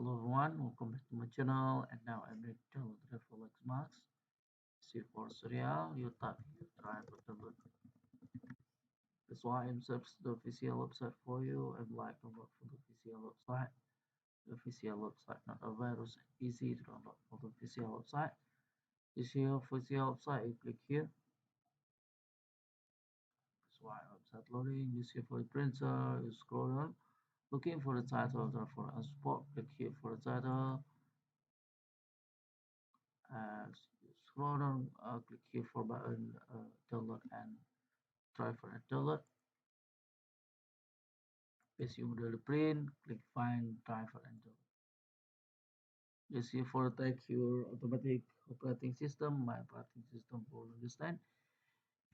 Hello everyone, welcome back to my channel. And now I'm ready to download the for Lexmark C4 serial. You tap here, try to download. That's why I'm search the official website for you. I'm like download for the official website. The official website, not a virus, easy to download for the official website. This here official website, you click here. That's why website loading. This here for the printer, you scroll down. Looking for the title, therefore I support. Click here for the title. And scroll down, click here for button download and try for a download. Paste your model print, click find, try for and download. This here for take your automatic operating system. My operating system will understand.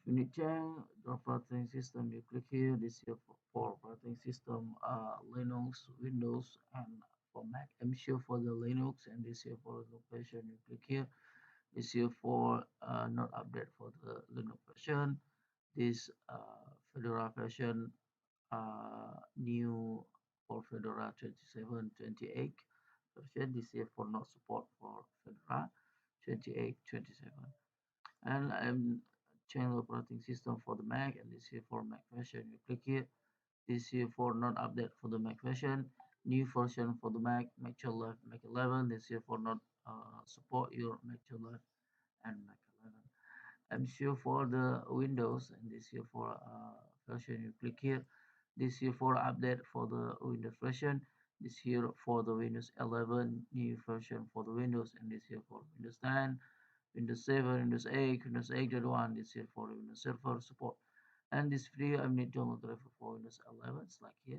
If you need change the operating system, you click here. This here for operating system, Linux, Windows, and for Mac. I'm sure for the Linux, and this here for the version. You click here. This here for not update for the Linux version. This Fedora version new for Fedora 27 28 version. This year for not support for Fedora 28 27. And I'm channel operating system for the Mac, and this here for Mac version. You click here. This here for not update for the Mac version. New version for the Mac Life Mac 11. This here for not support your Mac Life and Mac 11. I'm sure for the Windows, and this here for version. You click here. This here for update for the Windows version. This here for the Windows 11 new version for the Windows, and this here for Windows 10, Windows 7, Windows 8, Windows 8.1. This here for Windows Server support. And this video I need to download driver for Windows 11. It's like here.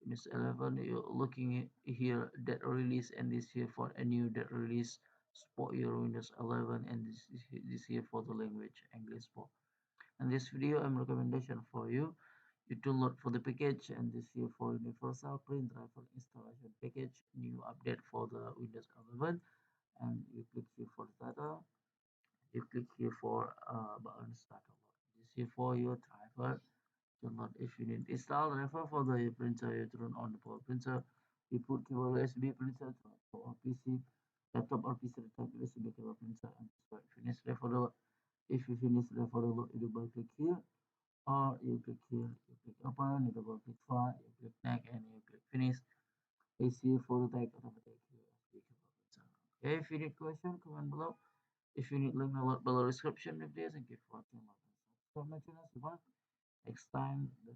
Windows 11, you're looking here date release, and this here for a new date release support your Windows 11, and this here for the language English support. And this video I'm recommendation for you. You download for the package, and this here for universal print driver installation package, new update for the Windows 11, and you click here for the data. You click here for button start download. This here for your driver download. If you need install driver for the printer, you turn on the power printer. You put your USB printer to or PC, laptop or PC type USB cable printer, and finish for the. If you finish for the load, you double click here, or you click here, you click open, you double click file, you click next, and you click finish. It's here for the tag automatic USB cable printer. Okay, if you need question, comment below. If you need link below description of this, and keep watching my channel. Subscribe my channel. Next time the